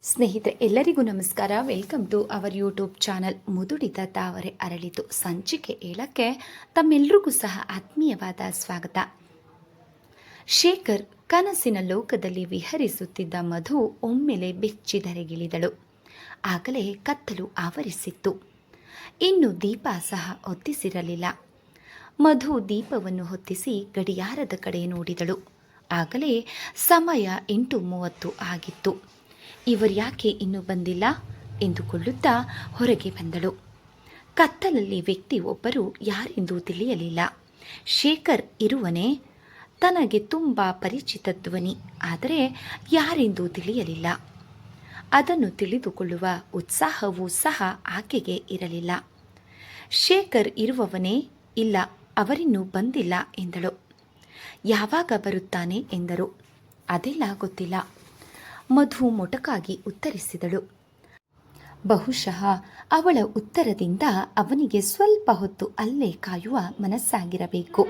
ಸ್ನೇಹಿತರೆ ಎಲ್ಲರಿಗೂ ನಮಸ್ಕಾರ. Welcome to our YouTube channel ಮುದುಡಿದ ತಾವರೆ ಅರಳಿತು ಸಂಚಿಕೆ 7ಕ್ಕೆ ತಮ್ಮೆಲ್ಲರಿಗೂ ಸಹ ಆತ್ಮೀಯವಾದ ಸ್ವಾಗತ. ಶೇಖರ್ ಕನಸಿನ ಲೋಕದಲ್ಲಿ ವಿಹರಿಸುತ್ತಿದ್ದ ಮಧು ಒಮ್ಮೆಲೆ ಬೆಚ್ಚಿದರೆಗಿಳಿದಳು. ಆಗಲೇ ಕತ್ತಲು ಆವರಿಸಿತ್ತು. ಇನ್ನು ದೀಪ ಸಹ ಹೊತ್ತಿಸಿರಲಿಲ್ಲ. ಮಧು ದೀಪವನ್ನು ಹೊತ್ತಿಸಿ ಗಡಿಯಾರದ ಕಡೆ ನೋಡಿದಳು. ಆಗಲೇ ಸಮಯ 8:30 ಆಗಿತ್ತು. ಇವರ್ಯಾಕೆ ಇನ್ನೂ ಬಂದಿಲ್ಲ ಎಂದುಕೊಳ್ಳುತ್ತಾ ಹೊರಗೆ ಬಂದಳು. ಕತ್ತಲಲ್ಲಿ ವ್ಯಕ್ತಿ ಒಬ್ಬರು ಯಾರೆಂದು ತಿಳಿಯಲಿಲ್ಲ. ಶೇಖರ್ ಇರುವನೇ? ತನಗೆ ತುಂಬ ಪರಿಚಿತ ಧ್ವನಿ, ಆದರೆ ಯಾರೆಂದು ತಿಳಿಯಲಿಲ್ಲ. ಅದನ್ನು ತಿಳಿದುಕೊಳ್ಳುವ ಉತ್ಸಾಹವೂ ಸಹ ಆಕೆಗೆ ಇರಲಿಲ್ಲ. ಶೇಖರ್ ಇರುವವನೇ? ಇಲ್ಲ, ಅವರಿನ್ನೂ ಬಂದಿಲ್ಲ ಎಂದಳು. ಯಾವಾಗ ಬರುತ್ತಾನೆ ಎಂದರು. ಅದೆಲ್ಲ ಗೊತ್ತಿಲ್ಲ. ಮಧು ಮೊಟಕಾಗಿ ಉತ್ತರಿಸಿದಳು. ಬಹುಶಃ ಅವಳ ಉತ್ತರದಿಂದ ಅವನಿಗೆ ಸ್ವಲ್ಪ ಹೊತ್ತು ಅಲ್ಲೇ ಕಾಯುವ ಮನಸ್ಸಾಗಿರಬೇಕು.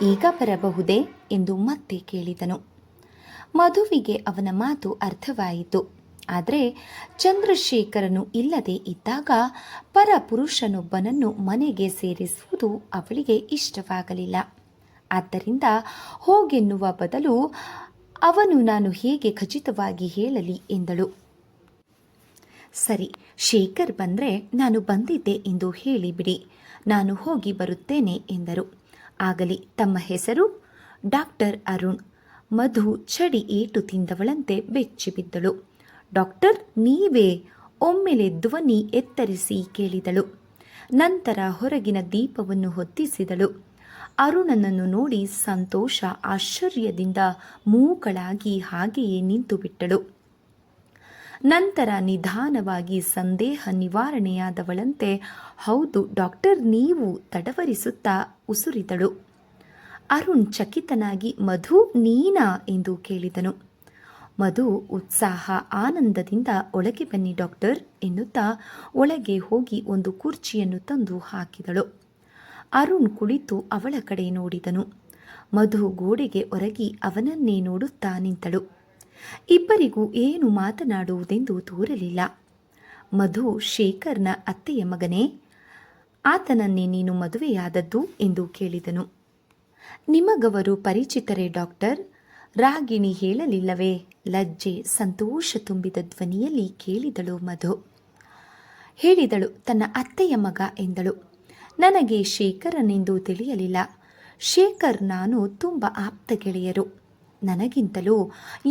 ಈಗ ಬರಬಹುದೇ ಎಂದು ಮತ್ತೆ ಕೇಳಿದನು. ಮಧುವಿಗೆ ಅವನ ಮಾತು ಅರ್ಥವಾಯಿತು. ಆದರೆ ಚಂದ್ರಶೇಖರನು ಇಲ್ಲದೆ ಇದ್ದಾಗ ಪರ ಪುರುಷನೊಬ್ಬನನ್ನು ಮನೆಗೆ ಸೇರಿಸುವುದು ಅವಳಿಗೆ ಇಷ್ಟವಾಗಲಿಲ್ಲ. ಆದ್ದರಿಂದ ಹೋಗೆನ್ನುವ ಬದಲು ಅವನು ನಾನು ಹೇಗೆ ಖಚಿತವಾಗಿ ಹೇಳಲಿ ಎಂದಳು. ಸರಿ, ಶೇಖರ್ ಬಂದರೆ ನಾನು ಬಂದಿದ್ದೆ ಎಂದು ಹೇಳಿಬಿಡಿ, ನಾನು ಹೋಗಿ ಬರುತ್ತೇನೆ ಎಂದರು. ಆಗಲಿ, ತಮ್ಮ ಹೆಸರು? ಡಾಕ್ಟರ್ ಅರುಣ್. ಮಧು ಚಡಿ ಏಟು ತಿಂದವಳಂತೆ ಬೆಚ್ಚಿಬಿದ್ದಳು. ಡಾಕ್ಟರ್ ನೀವೇ? ಒಮ್ಮೆಲೆ ಧ್ವನಿ ಎತ್ತರಿಸಿ ಕೇಳಿದಳು. ನಂತರ ಹೊರಗಿನ ದೀಪವನ್ನು ಹೊತ್ತಿಸಿದಳು. ಅರುಣನನ್ನು ನೋಡಿ ಸಂತೋಷ ಆಶ್ಚರ್ಯದಿಂದ ಮೂಕಳಾಗಿ ಹಾಗೆಯೇ ನಿಂತು ಬಿಟ್ಟಳು. ನಂತರ ನಿಧಾನವಾಗಿ ಸಂದೇಹ ನಿವಾರಣೆಯಾದವಳಂತೆ ಹೌದು ಡಾಕ್ಟರ್ ನೀವು ತಡವರಿಸುತ್ತಾ ಉಸುರಿದಳು. ಅರುಣ್ ಚಕಿತನಾಗಿ ಮಧು ನೀನಾ ಎಂದು ಕೇಳಿದನು. ಮಧು ಉತ್ಸಾಹ ಆನಂದದಿಂದ ಒಳಗೆ ಬನ್ನಿ ಡಾಕ್ಟರ್ ಎನ್ನುತ್ತಾ ಒಳಗೆ ಹೋಗಿ ಒಂದು ಕುರ್ಚಿಯನ್ನು ತಂದು ಹಾಕಿದಳು. ಅರುಣ್ ಕುಳಿತು ಅವಳ ಕಡೆ ನೋಡಿದನು. ಮಧು ಗೋಡೆಗೆ ಒರಗಿ ಅವನನ್ನೇ ನೋಡುತ್ತಾ ನಿಂತಳು. ಇಬ್ಬರಿಗೂ ಏನು ಮಾತನಾಡುವುದೆಂದು ತೋರಲಿಲ್ಲ. ಮಧು ಶೇಖರ್ನ ಅತ್ತೆಯ ಮಗನೇ? ಆತನನ್ನೇ ನೀನು ಮದುವೆಯಾದದ್ದು ಎಂದು ಕೇಳಿದನು. ನಿಮಗವರು ಪರಿಚಿತರೇ ಡಾಕ್ಟರ್? ರಾಗಿಣಿ ಹೇಳಲಿಲ್ಲವೇ? ಲಜ್ಜೆ ಸಂತೋಷ ತುಂಬಿದ ಧ್ವನಿಯಲ್ಲಿ ಕೇಳಿದಳು ಮಧು. ಹೇಳಿದಳು ತನ್ನ ಅತ್ತೆಯ ಮಗ ಎಂದಳು. ನನಗೆ ಶೇಖರನೆಂದು ತಿಳಿಯಲಿಲ್ಲ. ಶೇಖರ್ ನಾನು ತುಂಬ ಆಪ್ತ ಗೆಳೆಯರು. ನನಗಿಂತಲೂ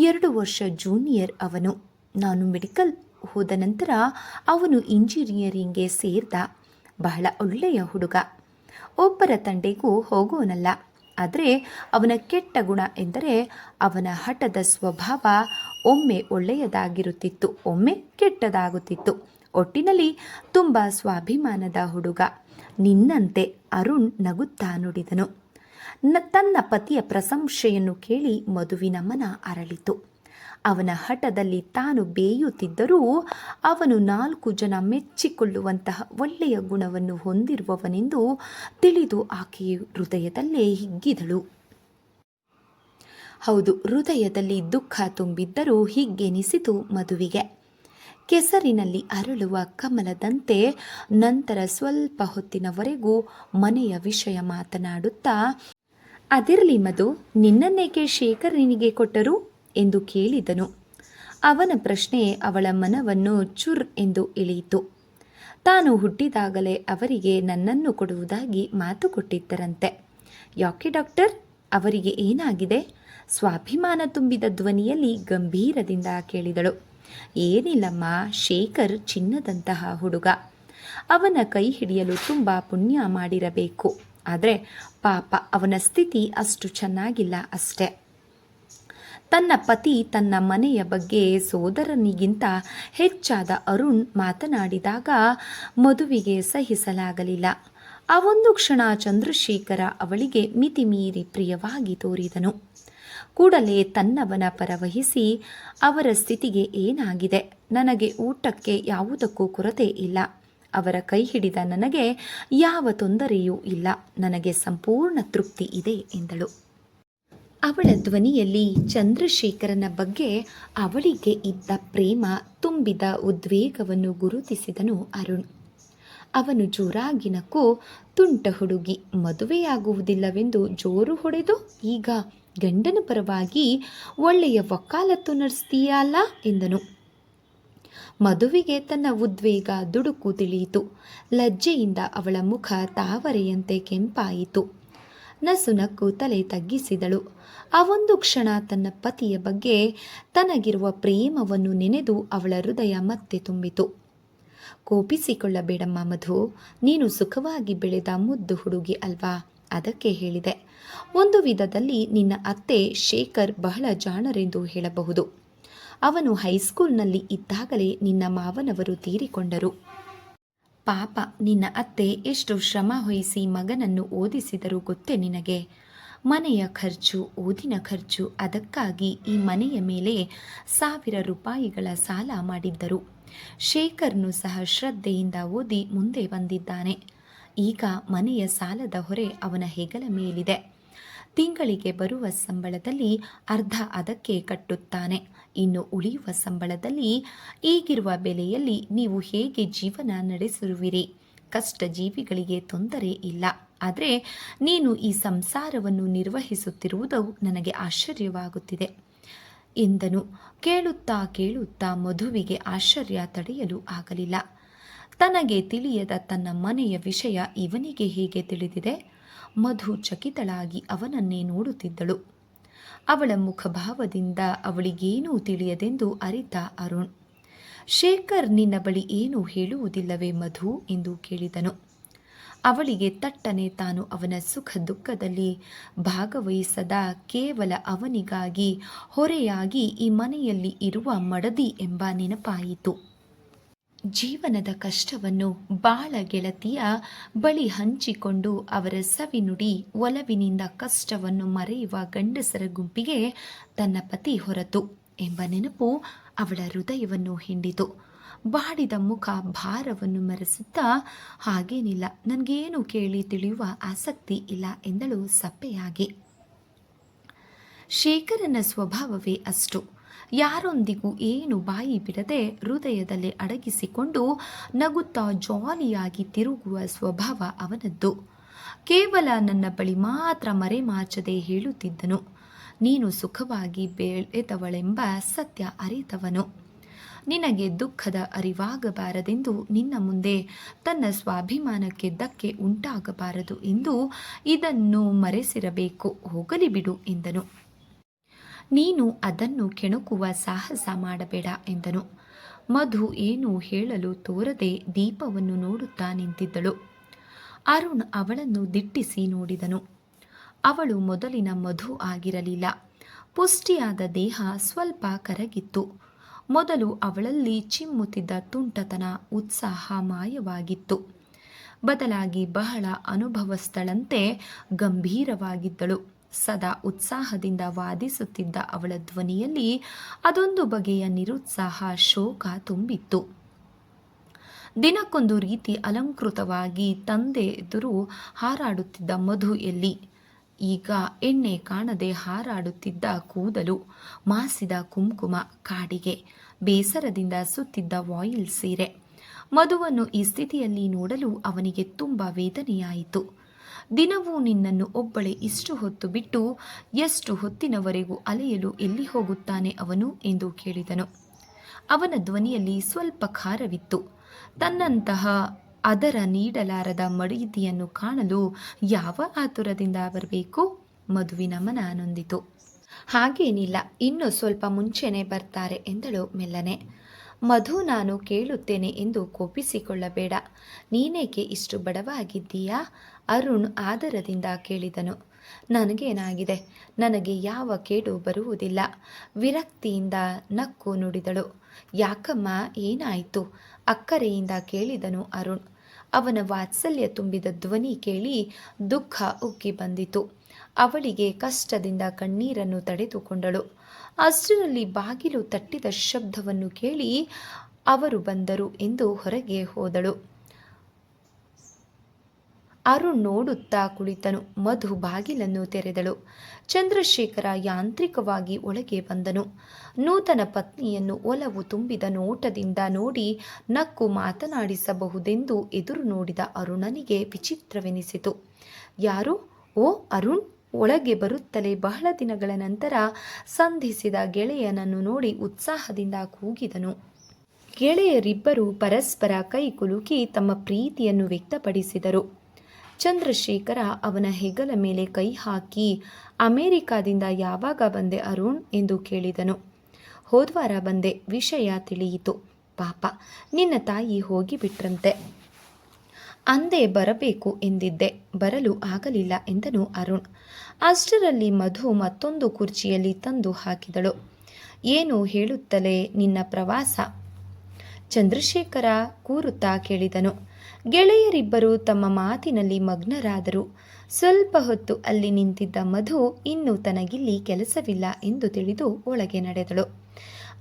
2 ವರ್ಷ ಜೂನಿಯರ್ ಅವನು. ನಾನು ಮೆಡಿಕಲ್ ಹೋದ ನಂತರ ಅವನು ಇಂಜಿನಿಯರಿಂಗ್ಗೆ ಸೇರ್ದ. ಬಹಳ ಒಳ್ಳೆಯ ಹುಡುಗ. ಒಬ್ಬರ ತಂಡೆಗೂ ಹೋಗೋನಲ್ಲ. ಆದರೆ ಅವನ ಕೆಟ್ಟ ಗುಣ ಎಂದರೆ ಅವನ ಹಠದ ಸ್ವಭಾವ. ಒಮ್ಮೆ ಒಳ್ಳೆಯದಾಗಿರುತ್ತಿತ್ತು, ಒಮ್ಮೆ ಕೆಟ್ಟದಾಗುತ್ತಿತ್ತು. ಒಟ್ಟಿನಲ್ಲಿ ತುಂಬ ಸ್ವಾಭಿಮಾನದ ಹುಡುಗ. ನಿನ್ನಂತೆ ಅರುಣ್ ನಗುತ್ತಾ ನುಡಿದನು. ತನ್ನ ಪತಿಯ ಪ್ರಶಂಸೆಯನ್ನು ಕೇಳಿ ಮಧುವಿನ ಮನ ಅರಳಿತು. ಅವನ ಹಠದಲ್ಲಿ ತಾನು ಬೇಯುತ್ತಿದ್ದರೂ ಅವನು 4 ಜನ ಮೆಚ್ಚಿಕೊಳ್ಳುವಂತಹ ಒಳ್ಳೆಯ ಗುಣವನ್ನು ಹೊಂದಿರುವವನೆಂದು ತಿಳಿದು ಆಕೆಯ ಹೃದಯದಲ್ಲೇ ಹಿಗ್ಗಿದಳು. ಹೌದು, ಹೃದಯದಲ್ಲಿ ದುಃಖ ತುಂಬಿದ್ದರೂ ಹಿಗ್ಗೆನಿಸಿತು ಮಧುವಿಗೆ. ಕೆಸರಿನಲ್ಲಿ ಅರಳುವ ಕಮಲದಂತೆ. ನಂತರ ಸ್ವಲ್ಪ ಹೊತ್ತಿನವರೆಗೂ ಮನೆಯ ವಿಷಯ ಮಾತನಾಡುತ್ತಾ ಅದಿರಲಿ ಮಧು, ನಿನ್ನನ್ನೇಕೆ ಶೇಖರನಿಗೆ ಕೊಟ್ಟರು ಎಂದು ಕೇಳಿದನು. ಅವನ ಪ್ರಶ್ನೆ ಅವಳ ಮನವನ್ನು ಚುರ್ ಎಂದು ಇಳಿಯಿತು. ತಾನು ಹುಟ್ಟಿದಾಗಲೇ ಅವರಿಗೆ ನನ್ನನ್ನು ಕೊಡುವುದಾಗಿ ಮಾತು ಕೊಟ್ಟಿದ್ದರಂತೆ. ಯಾಕೆ ಡಾಕ್ಟರ್, ಅವರಿಗೆ ಏನಾಗಿದೆ? ಸ್ವಾಭಿಮಾನ ತುಂಬಿದ ಧ್ವನಿಯಲ್ಲಿ ಗಂಭೀರದಿಂದ ಕೇಳಿದಳು. ಏನಿಲ್ಲಮ್ಮ, ಶೇಖರ್ ಚಿನ್ನದಂತಹ ಹುಡುಗ. ಅವನ ಕೈ ಹಿಡಿಯಲು ತುಂಬ ಪುಣ್ಯ ಮಾಡಿರಬೇಕು. ಆದರೆ ಪಾಪ ಅವನ ಸ್ಥಿತಿ ಅಷ್ಟು ಚೆನ್ನಾಗಿಲ್ಲ ಅಷ್ಟೆ. ತನ್ನ ಪತಿ ತನ್ನ ಮನೆಯ ಬಗ್ಗೆ ಸೋದರನಿಗಿಂತ ಹೆಚ್ಚಾದ ಅರುಣ್ ಮಾತನಾಡಿದಾಗ ಮಧುವಿಗೆ ಸಹಿಸಲಾಗಲಿಲ್ಲ. ಆ ಒಂದು ಕ್ಷಣ ಚಂದ್ರಶೇಖರ ಅವಳಿಗೆ ಮಿತಿಮೀರಿ ಪ್ರಿಯವಾಗಿ ತೋರಿದನು. ಕೂಡಲೇ ತನ್ನವನ ಪರವಹಿಸಿ ಅವರ ಸ್ಥಿತಿಗೆ ಏನಾಗಿದೆ? ನನಗೆ ಊಟಕ್ಕೆ ಯಾವುದಕ್ಕೂ ಕೊರತೆ ಇಲ್ಲ. ಅವರ ಕೈ ಹಿಡಿದ ನನಗೆ ಯಾವ ತೊಂದರೆಯೂ ಇಲ್ಲ. ನನಗೆ ಸಂಪೂರ್ಣ ತೃಪ್ತಿ ಇದೆ ಎಂದಳು. ಅವಳ ಧ್ವನಿಯಲ್ಲಿ ಚಂದ್ರಶೇಖರನ ಬಗ್ಗೆ ಅವಳಿಗೆ ಇದ್ದ ಪ್ರೇಮ ತುಂಬಿದ ಉದ್ವೇಗವನ್ನು ಗುರುತಿಸಿದನು ಅರುಣ್. ಅವನು ಜೋರಾಗಿ ನಕ್ಕು, ತುಂಟ ಹುಡುಗಿ, ಮದುವೆಯಾಗುವುದಿಲ್ಲವೆಂದು ಜೋರು ಹೊಡೆದು ಈಗ ಗಂಡನ ಪರವಾಗಿ ಒಳ್ಳೆಯ ವಕಾಲತ್ತು ನಡೆಸ್ತೀಯ ಅಲ್ಲ ಎಂದನು. ಮಧುವಿಗೆ ತನ್ನ ಉದ್ವೇಗ ದುಡುಕು ತಿಳಿಯಿತು. ಲಜ್ಜೆಯಿಂದ ಅವಳ ಮುಖ ತಾವರೆಯಂತೆ ಕೆಂಪಾಯಿತು. ನಸುನಕ್ಕು ತಲೆ ತಗ್ಗಿಸಿದಳು. ಆ ಒಂದು ಕ್ಷಣ ತನ್ನ ಪತಿಯ ಬಗ್ಗೆ ತನಗಿರುವ ಪ್ರೇಮವನ್ನು ನೆನೆದು ಅವಳ ಹೃದಯ ಮತ್ತೆ ತುಂಬಿತು. ಕೋಪಿಸಿಕೊಳ್ಳಬೇಡಮ್ಮ ಮಧು, ನೀನು ಸುಖವಾಗಿ ಬೆಳೆದ ಮುದ್ದು ಹುಡುಗಿ ಅಲ್ವಾ, ಅದಕ್ಕೆ ಹೇಳಿದೆ. ಒಂದು ವಿಧದಲ್ಲಿ ನಿನ್ನ ಅತ್ತೆ ಶೇಖರ್ ಬಹಳ ಜಾಣರೆಂದು ಹೇಳಬಹುದು. ಅವನು ಹೈಸ್ಕೂಲ್ನಲ್ಲಿ ಇದ್ದಾಗಲೇ ನಿನ್ನ ಮಾವನವರು ತೀರಿಕೊಂಡರು. ಪಾಪ, ನಿನ್ನ ಅತ್ತೆ ಎಷ್ಟು ಶ್ರಮ ವಹಿಸಿ ಮಗನನ್ನು ಓದಿಸಿದರು ಗೊತ್ತೇ ನಿನಗೆ. ಮನೆಯ ಖರ್ಚು, ಓದಿನ ಖರ್ಚು, ಅದಕ್ಕಾಗಿ ಈ ಮನೆಯ ಮೇಲೆ 1000 ರೂಪಾಯಿಗಳ ಸಾಲ ಮಾಡಿದ್ದರು. ಶೇಖರ್ನು ಸಹ ಶ್ರದ್ಧೆಯಿಂದ ಓದಿ ಮುಂದೆ ಬಂದಿದ್ದಾನೆ. ಈಗ ಮನೆಯ ಸಾಲದ ಹೊರೆ ಅವನ ಹೆಗಲ ಮೇಲಿದೆ. ತಿಂಗಳಿಗೆ ಬರುವ ಸಂಬಳದಲ್ಲಿ ಅರ್ಧ ಅದಕ್ಕೆ ಕಟ್ಟುತ್ತಾನೆ. ಇನ್ನು ಉಳಿಯುವ ಸಂಬಳದಲ್ಲಿ ಈಗಿರುವ ಬೆಲೆಯಲ್ಲಿ ನೀವು ಹೇಗೆ ಜೀವನ ನಡೆಸಿರುವಿರಿ? ಕಷ್ಟ ಜೀವಿಗಳಿಗೆ ತೊಂದರೆ ಇಲ್ಲ, ಆದರೆ ನೀನು ಈ ಸಂಸಾರವನ್ನು ನಿರ್ವಹಿಸುತ್ತಿರುವುದು ನನಗೆ ಆಶ್ಚರ್ಯವಾಗುತ್ತಿದೆ ಎಂದನು. ಕೇಳುತ್ತಾ ಕೇಳುತ್ತಾ ಮಧುವಿಗೆ ಆಶ್ಚರ್ಯ ತಡೆಯಲು ಆಗಲಿಲ್ಲ. ತನಗೆ ತಿಳಿಯದ ತನ್ನ ಮನೆಯ ವಿಷಯ ಇವನಿಗೆ ಹೇಗೆ ತಿಳಿದಿದೆ? ಮಧು ಚಕಿತಳಾಗಿ ಅವನನ್ನೇ ನೋಡುತ್ತಿದ್ದಳು. ಅವಳ ಮುಖಭಾವದಿಂದ ಅವಳಿಗೇನೂ ತಿಳಿಯದೆಂದು ಅರಿತ ಅರುಣ್, ಶೇಖರ್ ನಿನ್ನ ಬಳಿ ಏನೂ ಹೇಳುವುದಿಲ್ಲವೇ ಮಧು ಎಂದು ಕೇಳಿದನು. ಅವಳಿಗೆ ತಟ್ಟನೆ ತಾನು ಅವನ ಸುಖ ದುಃಖದಲ್ಲಿ ಭಾಗವಹಿಸದ, ಕೇವಲ ಅವನಿಗಾಗಿ ಹೊರೆಯಾಗಿ ಈ ಮನೆಯಲ್ಲಿ ಇರುವ ಮಡದಿ ಎಂಬ ನೆನಪಾಯಿತು. ಜೀವನದ ಕಷ್ಟವನ್ನು ಬಾಳ ಗೆಳತಿಯ ಬಳಿ ಹಂಚಿಕೊಂಡು ಅವರ ಸವಿನುಡಿ ಒಲವಿನಿಂದ ಕಷ್ಟವನ್ನು ಮರೆಯುವ ಗಂಡಸರ ಗುಂಪಿಗೆ ತನ್ನ ಪತಿ ಹೊರತು ಎಂಬ ನೆನಪು ಅವಳ ಹೃದಯವನ್ನು ಹಿಂಡಿತು. ಬಾಡಿದ ಮುಖ ಭಾರವನ್ನು ಮೆರೆಸುತ್ತಾ, ಹಾಗೇನಿಲ್ಲ, ನನಗೇನು ಕೇಳಿ ತಿಳಿಯುವ ಆಸಕ್ತಿ ಇಲ್ಲ ಎಂದಳು ಸಪ್ಪೆಯಾಗಿ. ಶೇಖರನ ಸ್ವಭಾವವೇ ಅಷ್ಟು. ಯಾರೊಂದಿಗೂ ಏನು ಬಾಯಿ ಬಿಡದೆ ಹೃದಯದಲ್ಲಿ ಅಡಗಿಸಿಕೊಂಡು ನಗುತ್ತಾ ಜಾಲಿಯಾಗಿ ತಿರುಗುವ ಸ್ವಭಾವ ಅವನದ್ದು. ಕೇವಲ ನನ್ನ ಬಳಿ ಮಾತ್ರ ಮರೆಮಾಚದೆ ಹೇಳುತ್ತಿದ್ದನು, ನೀನು ಸುಖವಾಗಿ ಬೆಳೆದವಳೆಂಬ ಸತ್ಯ ಅರಿತವನು. ನಿನಗೆ ದುಃಖದ ಅರಿವಾಗಬಾರದೆಂದು, ನಿನ್ನ ಮುಂದೆ ತನ್ನ ಸ್ವಾಭಿಮಾನಕ್ಕೆ ಧಕ್ಕೆ ಉಂಟಾಗಬಾರದು ಎಂದು ಇದನ್ನು ಮರೆಸಿರಬೇಕು. ಹೋಗಲಿ ಬಿಡು ಎಂದನು. ನೀನು ಅದನ್ನು ಕೆಣಕುವ ಸಾಹಸ ಮಾಡಬೇಡ ಎಂದನು. ಮಧು ಏನು ಹೇಳಲು ತೋರದೆ ದೀಪವನ್ನು ನೋಡುತ್ತಾ ನಿಂತಿದ್ದಳು. ಅರುಣ್ ಅವಳನ್ನು ದಿಟ್ಟಿಸಿ ನೋಡಿದನು. ಅವಳು ಮೊದಲಿನ ಮಧು ಆಗಿರಲಿಲ್ಲ. ಪುಷ್ಟಿಯಾದ ದೇಹ ಸ್ವಲ್ಪ ಕರಗಿತ್ತು. ಮೊದಲು ಅವಳಲ್ಲಿ ಚಿಮ್ಮುತ್ತಿದ್ದ ತುಂಟತನ, ಉತ್ಸಾಹ ಮಾಯವಾಗಿತ್ತು. ಬದಲಾಗಿ ಬಹಳ ಅನುಭವಸ್ಥಳಂತೆ ಗಂಭೀರವಾಗಿದ್ದಳು. ಸದಾ ಉತ್ಸಾಹದಿಂದ ವಾದಿಸುತ್ತಿದ್ದ ಅವಳ ಧ್ವನಿಯಲ್ಲಿ ಅದೊಂದು ಬಗೆಯ ನಿರುತ್ಸಾಹ, ಶೋಕ ತುಂಬಿತ್ತು. ದಿನಕ್ಕೊಂದು ರೀತಿ ಅಲಂಕೃತವಾಗಿ ತಂದೆ ಎದುರು ಹಾರಾಡುತ್ತಿದ್ದ ಮಧು ಎಲ್ಲಿ? ಈಗ ಎಣ್ಣೆ ಕಾಣದೆ ಹಾರಾಡುತ್ತಿದ್ದ ಕೂದಲು, ಮಾಸಿದ ಕುಂಕುಮ, ಕಾಡಿಗೆ, ಬೇಸರದಿಂದ ಸುತ್ತಿದ್ದ ವಾಯಿಲ್ ಸೀರೆ. ಮಧುವನ್ನು ಈ ಸ್ಥಿತಿಯಲ್ಲಿ ನೋಡಲು ಅವನಿಗೆ ತುಂಬ ವೇದನೆಯಾಯಿತು. ದಿನವೂ ನಿನ್ನನ್ನು ಒಬ್ಬಳೆ ಇಷ್ಟು ಹೊತ್ತು ಬಿಟ್ಟು ಎಷ್ಟು ಹೊತ್ತಿನವರೆಗೂ ಅಲೆಯಲು ಎಲ್ಲಿ ಹೋಗುತ್ತಾನೆ ಅವನು ಎಂದು ಕೇಳಿದನು. ಅವನ ಧ್ವನಿಯಲ್ಲಿ ಸ್ವಲ್ಪ ಖಾರವಿತ್ತು. ತನ್ನಂತಹ ಅದರ ನೀಡಲಾರದ ಮಡದಿಯನ್ನು ಕಾಣಲು ಯಾವ ಆತುರದಿಂದ ಬರಬೇಕು? ಮಧುವಿನ ಮನ ನೊಂದಿತು. ಹಾಗೇನಿಲ್ಲ, ಇನ್ನು ಸ್ವಲ್ಪ ಮುಂಚೆನೆ ಬರ್ತಾರೆ ಎಂದಳು ಮೆಲ್ಲನೆ. ಮಧು, ನಾನು ಕೇಳುತ್ತೇನೆ ಎಂದು ಕೋಪಿಸಿಕೊಳ್ಳಬೇಡ. ನೀನೇಕೆ ಇಷ್ಟು ಬಡವಾಗಿದ್ದೀಯಾ? ಅರುಣ್ ಆದರದಿಂದ ಕೇಳಿದನು. ನನಗೇನಾಗಿದೆ? ನನಗೆ ಯಾವ ಕೇಡು ಬರುವುದಿಲ್ಲ. ವಿರಕ್ತಿಯಿಂದ ನಕ್ಕು ನುಡಿದಳು. ಯಾಕಮ್ಮ, ಏನಾಯಿತು? ಅಕ್ಕರೆಯಿಂದ ಕೇಳಿದನು ಅರುಣ್. ಅವನ ವಾತ್ಸಲ್ಯ ತುಂಬಿದ ಧ್ವನಿ ಕೇಳಿ ದುಃಖ ಉಕ್ಕಿ ಬಂದಿತು. ಅವಳಿಗೆ ಕಷ್ಟದಿಂದ ಕಣ್ಣೀರನ್ನು ತಡೆದುಕೊಂಡಳು. ಅಷ್ಟರಲ್ಲಿ ಬಾಗಿಲು ತಟ್ಟಿದ ಶಬ್ದವನ್ನು ಕೇಳಿ ಅವರು ಬಂದರು ಎಂದು ಹೊರಗೆ ಹೋದಳು. ಅರುಣ್ ನೋಡುತ್ತಾ ಕುಳಿತನು. ಮಧು ಬಾಗಿಲನ್ನು ತೆರೆದಳು. ಚಂದ್ರಶೇಖರ ಯಾಂತ್ರಿಕವಾಗಿ ಒಳಗೆ ಬಂದನು. ನೂತನ ಪತ್ನಿಯನ್ನು ಒಲವು ತುಂಬಿದ ನೋಟದಿಂದ ನೋಡಿ ನಕ್ಕು ಮಾತನಾಡಿಸಬಹುದೆಂದು ಎದುರು ನೋಡಿದ ಅರುಣನಿಗೆ ವಿಚಿತ್ರವೆನಿಸಿತು. ಯಾರು? ಓ ಅರುಣ್! ಒಳಗೆ ಬರುತ್ತಲೇ ಬಹಳ ದಿನಗಳ ನಂತರ ಸಂಧಿಸಿದ ಗೆಳೆಯನನ್ನು ನೋಡಿ ಉತ್ಸಾಹದಿಂದ ಕೂಗಿದನು. ಗೆಳೆಯರಿಬ್ಬರು ಪರಸ್ಪರ ಕೈ ಕುಲುಕಿ ತಮ್ಮ ಪ್ರೀತಿಯನ್ನು ವ್ಯಕ್ತಪಡಿಸಿದರು. ಚಂದ್ರಶೇಖರ ಅವನ ಹೆಗಲ ಮೇಲೆ ಕೈ ಹಾಕಿ, ಅಮೆರಿಕಾದಿಂದ ಯಾವಾಗ ಬಂದೆ ಅರುಣ್ ಎಂದು ಕೇಳಿದನು. ಹೋದ್ವಾರ ಬಂದೆ. ವಿಷಯ ತಿಳಿಯಿತು. ಪಾಪ, ನಿನ್ನ ತಾಯಿ ಹೋಗಿಬಿಟ್ರಂತೆ. ಅಂದೇ ಬರಬೇಕು ಎಂದಿದ್ದೆ, ಬರಲು ಆಗಲಿಲ್ಲ ಎಂದನು ಅರುಣ್. ಅಷ್ಟರಲ್ಲಿ ಮಧು ಮತ್ತೊಂದು ಕುರ್ಚಿಯಲ್ಲಿ ತಂದು ಹಾಕಿದಳು. ಏನು ಹೇಳುತ್ತಲೇ ನಿನ್ನ ಪ್ರವಾಸ? ಚಂದ್ರಶೇಖರ ಕೂರುತ್ತಾ ಕೇಳಿದನು. ಗೆಳೆಯರಿಬ್ಬರು ತಮ್ಮ ಮಾತಿನಲ್ಲಿ ಮಗ್ನರಾದರು. ಸ್ವಲ್ಪ ಹೊತ್ತು ಅಲ್ಲಿ ನಿಂತಿದ್ದ ಮಧು ಇನ್ನೂ ತನಗಿಲ್ಲಿ ಕೆಲಸವಿಲ್ಲ ಎಂದು ತಿಳಿದು ಒಳಗೆ ನಡೆದಳು.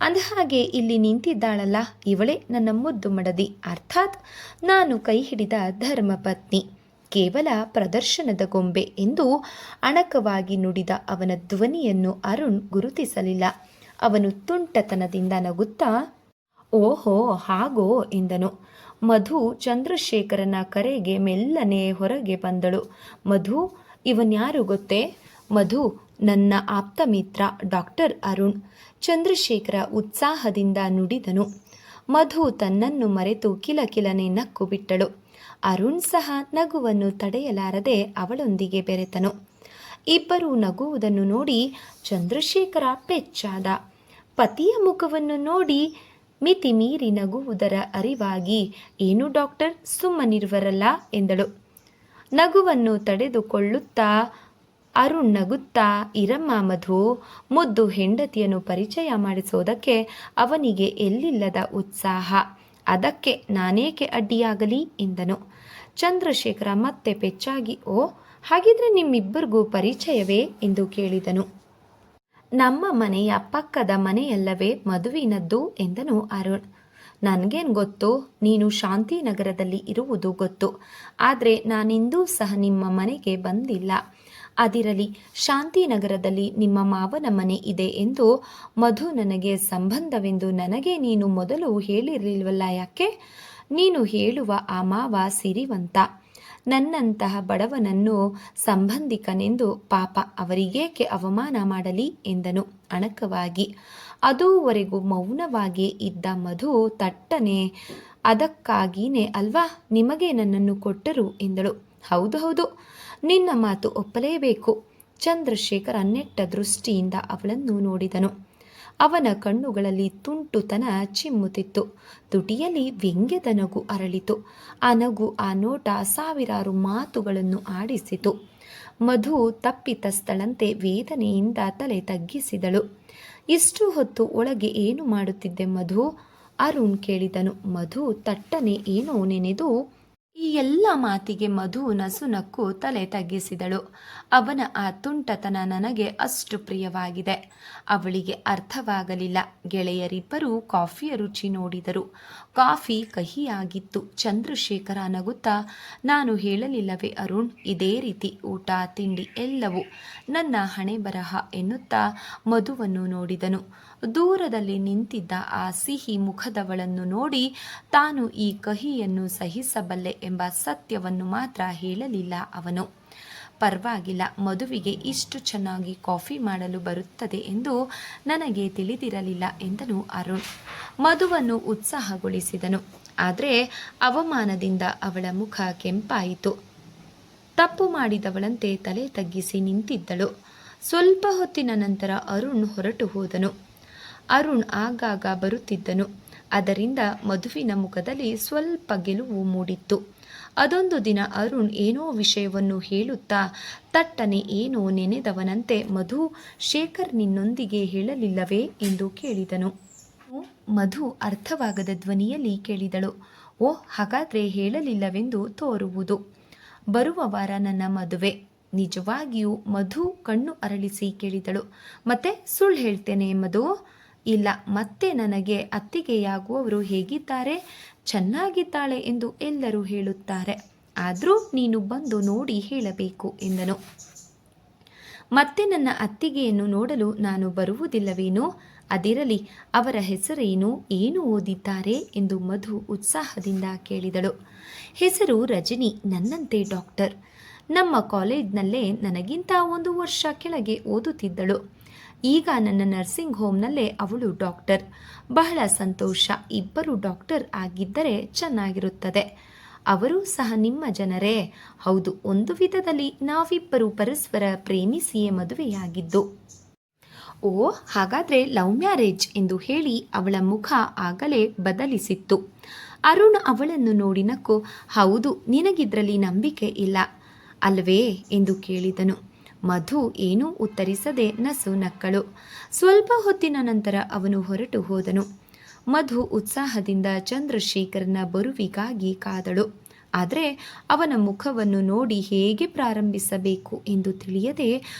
ಅಂದಹಾಗೆ ಇಲ್ಲಿ ನಿಂತಿದ್ದಾಳಲ್ಲ, ಇವಳೇ ನನ್ನ ಮುದ್ದು ಮಡದಿ, ಅರ್ಥಾತ್ ನಾನು ಕೈ ಹಿಡಿದ ಧರ್ಮಪತ್ನಿ, ಕೇವಲ ಪ್ರದರ್ಶನದ ಗೊಂಬೆ ಎಂದು ಅಣಕವಾಗಿ ನುಡಿದ ಅವನ ಧ್ವನಿಯನ್ನು ಅರುಣ್ ಗುರುತಿಸಲಿಲ್ಲ. ಅವನು ತುಂಟತನದಿಂದ ನಗುತ್ತಾ, ಓಹೋ ಹಾಗೋ ಎಂದನು. ಮಧು ಚಂದ್ರಶೇಖರನ ಕರೆಗೆ ಮೆಲ್ಲನೆ ಹೊರಗೆ ಬಂದಳು. ಮಧು, ಇವನ್ಯಾರು ಗೊತ್ತೇ? ಮಧು, ನನ್ನ ಆಪ್ತ ಮಿತ್ರ ಡಾಕ್ಟರ್ ಅರುಣ್. ಚಂದ್ರಶೇಖರ ಉತ್ಸಾಹದಿಂದ ನುಡಿದನು. ಮಧು ತನ್ನನ್ನು ಮರೆತು ಕಿಲಕಿಲನೆ ನಕ್ಕು ಬಿಟ್ಟಳು. ಅರುಣ್ ಸಹ ನಗುವನ್ನು ತಡೆಯಲಾರದೆ ಅವಳೊಂದಿಗೆ ಬೆರೆತನು. ಇಬ್ಬರೂ ನಗುವುದನ್ನು ನೋಡಿ ಚಂದ್ರಶೇಖರ ಪೆಚ್ಚಾದ. ಪತಿಯ ಮುಖವನ್ನು ನೋಡಿ ಮಿತಿ ಮೀರಿ ನಗುವುದರ ಅರಿವಾಗಿ, ಏನು ಡಾಕ್ಟರ್, ಸುಮ್ಮನಿರುವರಲ್ಲ ಎಂದಳು. ನಗುವನ್ನು ತಡೆದುಕೊಳ್ಳುತ್ತಾ ಅರುಣ್ ನಗುತ್ತಾ, ಇರಮ್ಮ ಮಧು, ಮುದ್ದು ಹೆಂಡತಿಯನ್ನು ಪರಿಚಯ ಮಾಡಿಸೋದಕ್ಕೆ ಅವನಿಗೆ ಎಲ್ಲಿಲ್ಲದ ಉತ್ಸಾಹ, ಅದಕ್ಕೆ ನಾನೇಕೆ ಅಡ್ಡಿಯಾಗಲಿ ಎಂದನು. ಚಂದ್ರಶೇಖರ ಮತ್ತೆ ಪೆಚ್ಚಾಗಿ, ಓ ಹಾಗಿದ್ರೆ ನಿಮ್ಮಿಬ್ಬರಿಗೂ ಪರಿಚಯವೇ ಎಂದು ಕೇಳಿದನು. ನಮ್ಮ ಮನೆಯ ಪಕ್ಕದ ಮನೆಯಲ್ಲವೇ ಮಧುವಿನದ್ದು ಎಂದನು ಅರುಣ್. ನನಗೇನು ಗೊತ್ತು, ನೀನು ಶಾಂತಿನಗರದಲ್ಲಿ ಇರುವುದು ಗೊತ್ತು, ಆದರೆ ನಾನಿಂದೂ ಸಹ ನಿಮ್ಮ ಮನೆಗೆ ಬಂದಿಲ್ಲ. ಅದಿರಲಿ, ಶಾಂತಿನಗರದಲ್ಲಿ ನಿಮ್ಮ ಮಾವನ ಮನೆ ಇದೆ ಎಂದು ಮಧು ನನಗೆ ಸಂಬಂಧವೆಂದು ನನಗೆ ನೀನು ಮೊದಲು ಹೇಳಿರಲಿಲ್ವಲ್ಲ, ಯಾಕೆ? ನೀನು ಹೇಳುವ ಆ ಮಾವ ಸಿರಿವಂತ, ನನ್ನಂತಹ ಬಡವನನ್ನು ಸಂಬಂಧಿಕನೆಂದು ಪಾಪ ಅವರಿಗೇಕೆ ಅವಮಾನ ಮಾಡಲಿ ಎಂದನು ಅಣಕವಾಗಿ. ಅದುವರೆಗೂ ಮೌನವಾಗಿಯೇ ಇದ್ದ ಮಧು ತಟ್ಟನೆ, ಅದಕ್ಕಾಗಿಯೇ ಅಲ್ವಾ ನಿಮಗೆ ನನ್ನನ್ನು ಕೊಟ್ಟರು ಎಂದಳು. ಹೌದು ಹೌದು, ನಿನ್ನ ಮಾತು ಒಪ್ಪಲೇಬೇಕು. ಚಂದ್ರಶೇಖರ ನೆಟ್ಟ ದೃಷ್ಟಿಯಿಂದ ಅವಳನ್ನು ನೋಡಿದನು. ಅವನ ಕಣ್ಣುಗಳಲ್ಲಿ ತುಂಟುತನ ಚಿಮ್ಮುತ್ತಿತ್ತು. ತುಟಿಯಲ್ಲಿ ವ್ಯಂಗ್ಯದ ನಗು ಅರಳಿತು. ಆ ನಗು, ಆ ನೋಟ ಸಾವಿರಾರು ಮಾತುಗಳನ್ನು ಆಡಿಸಿತು. ಮಧು ತಪ್ಪಿತಸ್ಥಳಂತೆ ವೇದನೆಯಿಂದ ತಲೆ ತಗ್ಗಿಸಿದಳು. ಇಷ್ಟು ಹೊತ್ತು ಒಳಗೆ ಏನು ಮಾಡುತ್ತಿದ್ದೆ ಮಧು? ಅರುಣ್ ಕೇಳಿದನು. ಮಧು ತಟ್ಟನೆ ಏನೋ ನೆನೆದು ಈ ಎಲ್ಲ ಮಾತಿಗೆ ಮಧು ನಸುನಕ್ಕು ತಲೆ ತಗ್ಗಿಸಿದಳು. ಅವನ ಆ ತುಂಟತನ ನನಗೆ ಅಷ್ಟು ಪ್ರಿಯವಾಗಿದೆ. ಅವಳಿಗೆ ಅರ್ಥವಾಗಲಿಲ್ಲ. ಗೆಳೆಯರಿಬ್ಬರು ಕಾಫಿಯ ರುಚಿ ನೋಡಿದರು. ಕಾಫಿ ಕಹಿಯಾಗಿತ್ತು. ಚಂದ್ರಶೇಖರ ನಗುತ್ತಾ, ನಾನು ಹೇಳಲಿಲ್ಲವೇ ಅರುಣ್, ಇದೇ ರೀತಿ ಊಟ ತಿಂಡಿ ಎಲ್ಲವೂ ನನ್ನ ಹಣೆ ಬರಹ ಎನ್ನುತ್ತಾ ಮಧುವನ್ನು ನೋಡಿದನು. ದೂರದಲ್ಲಿ ನಿಂತಿದ್ದ ಆ ಸಿಹಿ ಮುಖದವಳನ್ನು ನೋಡಿ ತಾನು ಈ ಕಹಿಯನ್ನು ಸಹಿಸಬಲ್ಲೆ ಎಂಬ ಸತ್ಯವನ್ನು ಮಾತ್ರ ಹೇಳಲಿಲ್ಲ ಅವನು. ಪರವಾಗಿಲ್ಲ, ಮಧುವಿಗೆ ಇಷ್ಟು ಚೆನ್ನಾಗಿ ಕಾಫಿ ಮಾಡಲು ಬರುತ್ತದೆ ಎಂದು ನನಗೆ ತಿಳಿದಿರಲಿಲ್ಲ ಎಂದನು ಅರುಣ್. ಮಧುವನ್ನು ಉತ್ಸಾಹಗೊಳಿಸಿದನು. ಆದರೆ ಅವಮಾನದಿಂದ ಅವಳ ಮುಖ ಕೆಂಪಾಯಿತು. ತಪ್ಪು ಮಾಡಿದವಳಂತೆ ತಲೆ ತಗ್ಗಿಸಿ ನಿಂತಿದ್ದಳು. ಸ್ವಲ್ಪ ಹೊತ್ತಿನ ನಂತರ ಅರುಣ್ ಹೊರಟು ಹೋದನು. ಅರುಣ್ ಆಗಾಗ ಬರುತ್ತಿದ್ದನು. ಅದರಿಂದ ಮಧುವಿನ ಮುಖದಲ್ಲಿ ಸ್ವಲ್ಪ ಗೆಲುವು ಮೂಡಿತ್ತು. ಅದೊಂದು ದಿನ ಅರುಣ್ ಏನೋ ವಿಷಯವನ್ನು ಹೇಳುತ್ತಾ ತಟ್ಟನೆ ಏನೋ ನೆನೆದವನಂತೆ, ಮಧು, ಶೇಖರ್ ನಿನ್ನೊಂದಿಗೆ ಹೇಳಲಿಲ್ಲವೇ ಎಂದು ಕೇಳಿದನು. ಮಧು ಅರ್ಥವಾಗದ ಧ್ವನಿಯಲ್ಲಿ ಕೇಳಿದಳು. ಓ, ಹಾಗಾದರೆ ಹೇಳಲಿಲ್ಲವೆಂದು ತೋರುವುದು. ಬರುವ ವಾರ ನನ್ನ ಮದುವೆ. ನಿಜವಾಗಿಯೂ? ಮಧು ಕಣ್ಣು ಅರಳಿಸಿ ಕೇಳಿದಳು. ಮತ್ತೆ ಸುಳ್ಳು ಹೇಳ್ತೇನೆ ಮಧು? ಇಲ್ಲ, ಮತ್ತೆ ನನಗೆ ಅತ್ತಿಗೆಯಾಗುವವರು ಹೇಗಿದ್ದಾರೆ? ಚೆನ್ನಾಗಿದ್ದಾಳೆ ಎಂದು ಎಲ್ಲರೂ ಹೇಳುತ್ತಾರೆ. ಆದರೂ ನೀನು ಬಂದು ನೋಡಿ ಹೇಳಬೇಕು ಎಂದನು. ಮತ್ತೆ ನನ್ನ ಅತ್ತಿಗೆಯನ್ನು ನೋಡಲು ನಾನು ಬರುವುದಿಲ್ಲವೇನೋ? ಅದಿರಲಿ, ಅವರ ಹೆಸರೇನು, ಏನು ಓದಿದ್ದಾರೆ ಎಂದು ಮಧು ಉತ್ಸಾಹದಿಂದ ಕೇಳಿದಳು. ಹೆಸರು ರಜನಿ, ನನ್ನಂತೆ ಡಾಕ್ಟರ್. ನಮ್ಮ ಕಾಲೇಜ್ನಲ್ಲೇ ನನಗಿಂತ 1 ವರ್ಷ ಕೆಳಗೆ ಓದುತ್ತಿದ್ದಳು. ಈಗ ನನ್ನ ನರ್ಸಿಂಗ್ ಹೋಮ್ನಲ್ಲೇ ಅವಳು ಡಾಕ್ಟರ್. ಬಹಳ ಸಂತೋಷ, ಇಬ್ಬರು ಡಾಕ್ಟರ್ ಆಗಿದ್ದರೆ ಚೆನ್ನಾಗಿರುತ್ತದೆ. ಅವರು ಸಹ ನಿಮ್ಮ ಜನರೇ? ಹೌದು, ಒಂದು ವಿಧದಲ್ಲಿ ನಾವಿಬ್ಬರು ಪರಸ್ಪರ ಪ್ರೇಮಿಸಿಯೇ ಮದುವೆಯಾಗಿದ್ದು. ಓ, ಹಾಗಾದ್ರೆ ಲವ್ ಮ್ಯಾರೇಜ್ ಎಂದು ಹೇಳಿ ಅವಳ ಮುಖ ಆಗಲೇ ಬದಲಿಸಿತ್ತು. ಅರುಣ್ ಅವಳನ್ನು ನೋಡಿ ನಕ್ಕು. ಹೌದು, ನಿನಗಿದ್ರಲ್ಲಿ ನಂಬಿಕೆ ಇಲ್ಲ ಅಲ್ವೇ ಎಂದು ಕೇಳಿದನು. ಮಧು ಏನೂ ಉತ್ತರಿಸದೆ ನಸು ನಕ್ಕಳು. ಸ್ವಲ್ಪ ಹೊತ್ತಿನ ನಂತರ ಅವನು ಹೊರಟು ಹೋದನು. ಮಧು ಉತ್ಸಾಹದಿಂದ ಚಂದ್ರಶೇಖರನ ಬರುವಿಗಾಗಿ ಕಾದಳು. ಆದರೆ ಅವನ ಮುಖವನ್ನು ನೋಡಿ ಹೇಗೆ ಪ್ರಾರಂಭಿಸಬೇಕು ಎಂದು ತಿಳಿಯದೆ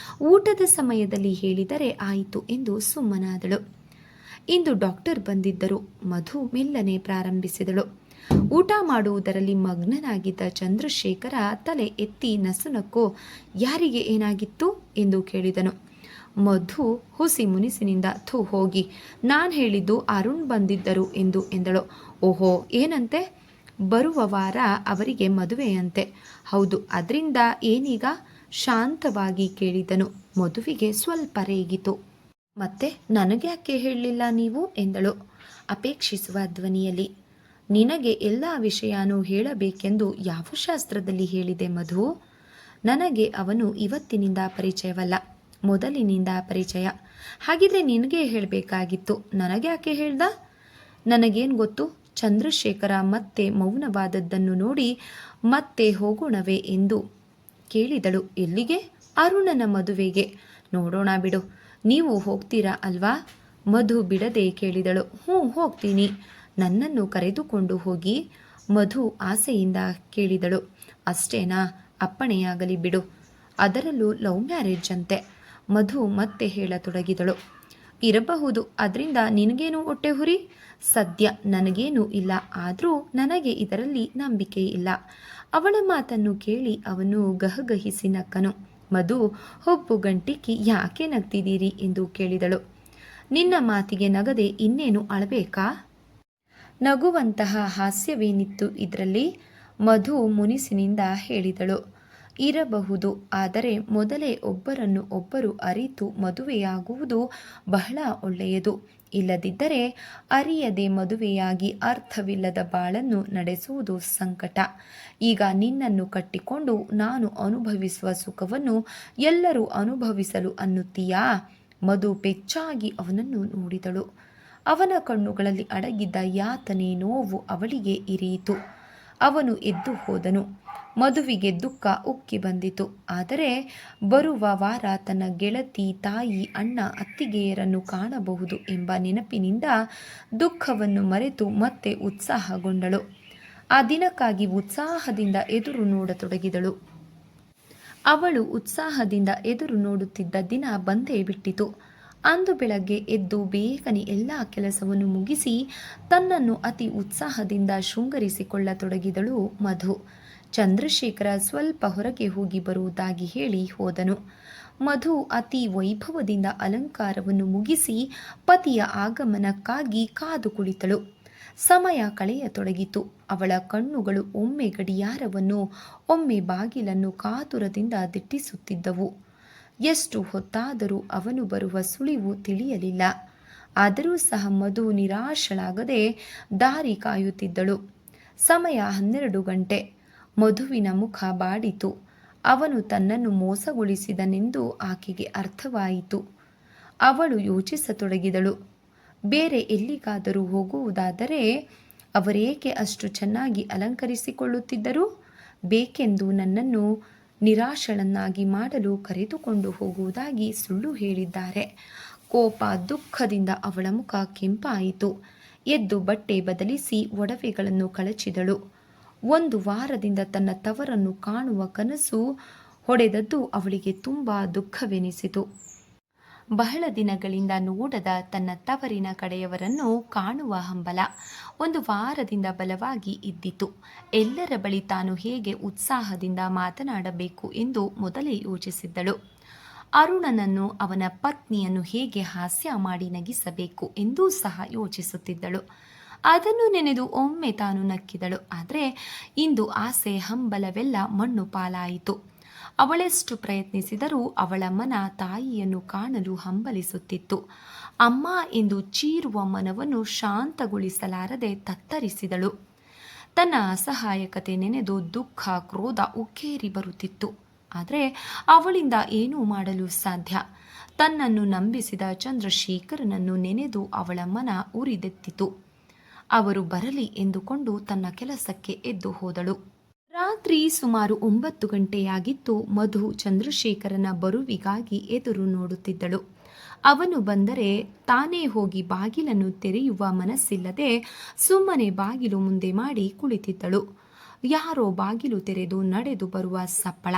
ಊಟದ ಸಮಯದಲ್ಲಿ ಹೇಳಿದರೆ ಆಯಿತು ಎಂದು ಸುಮ್ಮನಾದಳು. ಇಂದು ಡಾಕ್ಟರ್ ಬಂದಿದ್ದರು. ಮಧು ಮೆಲ್ಲನೆ ಪ್ರಾರಂಭಿಸಿದಳು. ಊಟ ಮಾಡುವುದರಲ್ಲಿ ಮಗ್ನನಾಗಿದ್ದ ಚಂದ್ರಶೇಖರ ತಲೆ ಎತ್ತಿ ನಸುನಕ್ಕೋ, ಯಾರಿಗೆ ಏನಾಗಿತ್ತು ಎಂದು ಕೇಳಿದನು. ಮಧು ಹುಸಿ ಮುನಿಸಿನಿಂದ, ಥೂ ಹೋಗಿ, ನಾನು ಹೇಳಿದ್ದು ಅರುಣ್ ಬಂದಿದ್ದರು ಎಂದಳು. ಓಹೋ, ಏನಂತೆ? ಬರುವ ವಾರ ಅವರಿಗೆ ಮದುವೆಯಂತೆ. ಹೌದು, ಅದರಿಂದ ಏನೀಗ? ಶಾಂತವಾಗಿ ಕೇಳಿದನು. ಮಧುವಿಗೆ ಸ್ವಲ್ಪ ರೇಗಿತು. ಮತ್ತೆ ನನಗ್ಯಾಕೆ ಹೇಳಲಿಲ್ಲ ನೀವು ಎಂದಳು ಅಪೇಕ್ಷಿಸುವ ಧ್ವನಿಯಲ್ಲಿ. ನಿನಗೆ ಎಲ್ಲ ವಿಷಯನೂ ಹೇಳಬೇಕೆಂದು ಯಾವ ಶಾಸ್ತ್ರದಲ್ಲಿ ಹೇಳಿದೆ ಮಧು? ನನಗೆ ಅವನು ಇವತ್ತಿನಿಂದ ಪರಿಚಯವಲ್ಲ, ಮೊದಲಿನಿಂದ ಪರಿಚಯ. ಹಾಗಿದ್ರೆ ನಿನಗೆ ಹೇಳಬೇಕಾಗಿತ್ತು, ನನಗ್ಯಾಕೆ ಹೇಳ್ದ? ನನಗೇನು ಗೊತ್ತು? ಚಂದ್ರಶೇಖರ ಮತ್ತೆ ಮೌನವಾದದ್ದನ್ನು ನೋಡಿ ಮತ್ತೆ ಹೋಗೋಣವೇ ಎಂದು ಕೇಳಿದಳು. ಎಲ್ಲಿಗೆ? ಅರುಣನ ಮದುವೆಗೆ. ನೋಡೋಣ ಬಿಡು, ನೀವು ಹೋಗ್ತೀರಾ ಅಲ್ವಾ? ಮಧು ಬಿಡದೆ ಕೇಳಿದಳು. ಹ್ಞೂ, ಹೋಗ್ತೀನಿ. ನನ್ನನ್ನು ಕರೆದುಕೊಂಡು ಹೋಗಿ? ಮಧು ಆಸೆಯಿಂದ ಕೇಳಿದಳು. ಅಷ್ಟೇನಾ? ಅಪ್ಪಣೆಯಾಗಲಿ ಬಿಡು. ಅದರಲ್ಲೂ ಲವ್ ಮ್ಯಾರೇಜ್ ಅಂತೆ. ಮಧು ಮತ್ತೆ ಹೇಳತೊಡಗಿದಳು. ಇರಬಹುದು, ಅದರಿಂದ ನಿನಗೇನು ಹೊಟ್ಟೆ ಹುರಿ? ಸದ್ಯ ನನಗೇನೂ ಇಲ್ಲ, ಆದರೂ ನನಗೆ ಇದರಲ್ಲಿ ನಂಬಿಕೆ ಇಲ್ಲ. ಅವಳ ಮಾತನ್ನು ಕೇಳಿ ಅವನು ಗಹಗಹಿಸಿ ನಕ್ಕನು. ಮಧು ಹುಬ್ಬು ಗಂಟಿಕ್ಕಿ, ಯಾಕೆ ನಗ್ತಿದ್ದೀರಿ ಎಂದು ಕೇಳಿದಳು. ನಿನ್ನ ಮಾತಿಗೆ ನಗದೆ ಇನ್ನೇನು ಅಳಬೇಕಾ? ನಗುವಂತಹ ಹಾಸ್ಯವೇನಿತ್ತು ಇದರಲ್ಲಿ? ಮಧು ಮುನಿಸಿನಿಂದ ಹೇಳಿದಳು. ಇರಬಹುದು, ಆದರೆ ಮೊದಲೇ ಒಬ್ಬರನ್ನು ಒಬ್ಬರು ಅರಿತು ಮದುವೆಯಾಗುವುದು ಬಹಳ ಒಳ್ಳೆಯದು. ಇಲ್ಲದಿದ್ದರೆ ಅರಿಯದೆ ಮದುವೆಯಾಗಿ ಅರ್ಥವಿಲ್ಲದ ಬಾಳನ್ನು ನಡೆಸುವುದು ಸಂಕಟ. ಈಗ ನಿನ್ನನ್ನು ಕಟ್ಟಿಕೊಂಡು ನಾನು ಅನುಭವಿಸುವ ಸುಖವನ್ನು ಎಲ್ಲರೂ ಅನುಭವಿಸಲು ಅನ್ನುತ್ತೀಯಾ? ಮಧು ಪೆಚ್ಚಾಗಿ ಅವನನ್ನು ನೋಡಿದಳು. ಅವನ ಕಣ್ಣುಗಳಲ್ಲಿ ಅಡಗಿದ್ದ ಯಾತನೆ, ನೋವು ಅವಳಿಗೆ ಇರಿಯಿತು. ಅವನು ಎದ್ದು ಹೋದನು. ಮಧುವಿಗೆ ದುಃಖ ಉಕ್ಕಿ ಬಂದಿತು. ಆದರೆ ಬರುವ ವಾರ ತನ್ನ ಗೆಳತಿ, ತಾಯಿ, ಅಣ್ಣ, ಅತ್ತಿಗೆಯರನ್ನು ಕಾಣಬಹುದು ಎಂಬ ನೆನಪಿನಿಂದ ದುಃಖವನ್ನು ಮರೆತು ಮತ್ತೆ ಉತ್ಸಾಹಗೊಂಡಳು. ಆ ದಿನಕ್ಕಾಗಿ ಉತ್ಸಾಹದಿಂದ ಎದುರು ನೋಡತೊಡಗಿದಳು. ಅವಳು ಉತ್ಸಾಹದಿಂದ ಎದುರು ನೋಡುತ್ತಿದ್ದ ದಿನ ಬಂದೇ ಬಿಟ್ಟಿತು. ಅಂದು ಬೆಳಗ್ಗೆ ಎದ್ದು ಬೇಗನೆ ಎಲ್ಲ ಕೆಲಸವನ್ನು ಮುಗಿಸಿ ತನ್ನನ್ನು ಅತಿ ಉತ್ಸಾಹದಿಂದ ಶೃಂಗರಿಸಿಕೊಳ್ಳತೊಡಗಿದಳು ಮಧು. ಚಂದ್ರಶೇಖರ ಸ್ವಲ್ಪ ಹೊರಗೆ ಹೋಗಿ ಬರುವುದಾಗಿ ಹೇಳಿ ಹೋದನು. ಮಧು ಅತಿ ವೈಭವದಿಂದ ಅಲಂಕಾರವನ್ನು ಮುಗಿಸಿ ಪತಿಯ ಆಗಮನಕ್ಕಾಗಿ ಕಾದು ಕುಳಿತಳು. ಸಮಯ ಕಳೆಯತೊಡಗಿತು. ಅವಳ ಕಣ್ಣುಗಳು ಒಮ್ಮೆ ಗಡಿಯಾರವನ್ನು, ಒಮ್ಮೆ ಬಾಗಿಲನ್ನು ಕಾತುರದಿಂದ ದಿಟ್ಟಿಸುತ್ತಿದ್ದವು. ಎಷ್ಟು ಹೊತ್ತಾದರೂ ಅವನು ಬರುವ ಸುಳಿವು ತಿಳಿಯಲಿಲ್ಲ. ಆದರೂ ಸಹ ಮಧು ನಿರಾಶಳಾಗದೆ ದಾರಿ ಕಾಯುತ್ತಿದ್ದಳು. ಸಮಯ 12 ಗಂಟೆ. ಮಧುವಿನ ಮುಖ ಬಾಡಿತು. ಅವನು ತನ್ನನ್ನು ಮೋಸಗೊಳಿಸಿದನೆಂದು ಆಕೆಗೆ ಅರ್ಥವಾಯಿತು. ಅವಳು ಯೋಚಿಸತೊಡಗಿದಳು. ಬೇರೆ ಎಲ್ಲಿಗಾದರೂ ಹೋಗುವುದಾದರೆ ಅವರೇಕೆ ಅಷ್ಟು ಚೆನ್ನಾಗಿ ಅಲಂಕರಿಸಿಕೊಳ್ಳುತ್ತಿದ್ದರು? ಬೇಕೆಂದು ನನ್ನನ್ನು ನಿರಾಶಳನ್ನಾಗಿ ಮಾಡಲು ಕರೆದುಕೊಂಡು ಹೋಗುವುದಾಗಿ ಸುಳ್ಳು ಹೇಳಿದ್ದಾರೆ. ಕೋಪ, ದುಃಖದಿಂದ ಅವಳ ಮುಖ ಕೆಂಪಾಯಿತು. ಎದ್ದು ಬಟ್ಟೆ ಬದಲಿಸಿ ಒಡವೆಗಳನ್ನು ಕಳಚಿದಳು. 1 ವಾರದಿಂದ ತನ್ನ ತವರನ್ನು ಕಾಣುವ ಕನಸು ಹೊಡೆದದ್ದು ಅವಳಿಗೆ ತುಂಬ ದುಃಖವೆನಿಸಿತು. ಬಹಳ ದಿನಗಳಿಂದ ನೋಡದ ತನ್ನ ತವರಿನ ಕಡೆಯವರನ್ನು ಕಾಣುವ ಹಂಬಲ ಒಂದು ವಾರದಿಂದ ಬಲವಾಗಿ ಇದ್ದಿತು. ಎಲ್ಲರ ಬಳಿ ತಾನು ಹೇಗೆ ಉತ್ಸಾಹದಿಂದ ಮಾತನಾಡಬೇಕು ಎಂದು ಮೊದಲೇ ಯೋಚಿಸಿದ್ದಳು. ಅರುಣನನ್ನು, ಅವನ ಪತ್ನಿಯನ್ನು ಹೇಗೆ ಹಾಸ್ಯ ಮಾಡಿ ನಗಿಸಬೇಕು ಎಂದೂ ಸಹ ಯೋಚಿಸುತ್ತಿದ್ದಳು. ಅದನ್ನು ನೆನೆದು ಒಮ್ಮೆ ತಾನು ನಕ್ಕಿದಳು. ಆದರೆ ಇಂದು ಆಸೆ ಹಂಬಲವೆಲ್ಲ ಮಣ್ಣು ಪಾಲಾಯಿತು. ಅವಳೆಷ್ಟು ಪ್ರಯತ್ನಿಸಿದರೂ ಅವಳ ಮನ ತಾಯಿಯನ್ನು ಕಾಣಲು ಹಂಬಲಿಸುತ್ತಿತ್ತು. ಅಮ್ಮ ಎಂದು ಚೀರುವ ಮನವನ್ನು ಶಾಂತಗೊಳಿಸಲಾರದೆ ತತ್ತರಿಸಿದಳು. ತನ್ನ ಅಸಹಾಯಕತೆ ನೆನೆದು ದುಃಖ, ಕ್ರೋಧ ಉಕ್ಕೇರಿ ಬರುತ್ತಿತ್ತು. ಆದರೆ ಅವಳಿಂದ ಏನೂ ಮಾಡಲು ಸಾಧ್ಯ. ತನ್ನನ್ನು ನಂಬಿಸಿದ ಚಂದ್ರಶೇಖರನನ್ನು ನೆನೆದು ಅವಳ ಮನ ಉರಿದೆತ್ತಿತು. ಅವರು ಬರಲಿ ಎಂದುಕೊಂಡು ತನ್ನ ಕೆಲಸಕ್ಕೆ ಎದ್ದು ಹೋದಳು. ರಾತ್ರಿ ಸುಮಾರು 9 ಗಂಟೆಯಾಗಿತ್ತು. ಮಧು ಚಂದ್ರಶೇಖರನ ಬರುವಿಗಾಗಿ ಎದುರು ನೋಡುತ್ತಿದ್ದಳು. ಅವನು ಬಂದರೆ ತಾನೇ ಹೋಗಿ ಬಾಗಿಲನ್ನು ತೆರೆಯುವ ಮನಸ್ಸಿಲ್ಲದೆ ಸುಮ್ಮನೆ ಬಾಗಿಲು ಮುಂದೆ ಮಾಡಿ ಕುಳಿತಿದ್ದಳು. ಯಾರೋ ಬಾಗಿಲು ತೆರೆದು ನಡೆದು ಬರುವ ಸಪ್ಪಳ.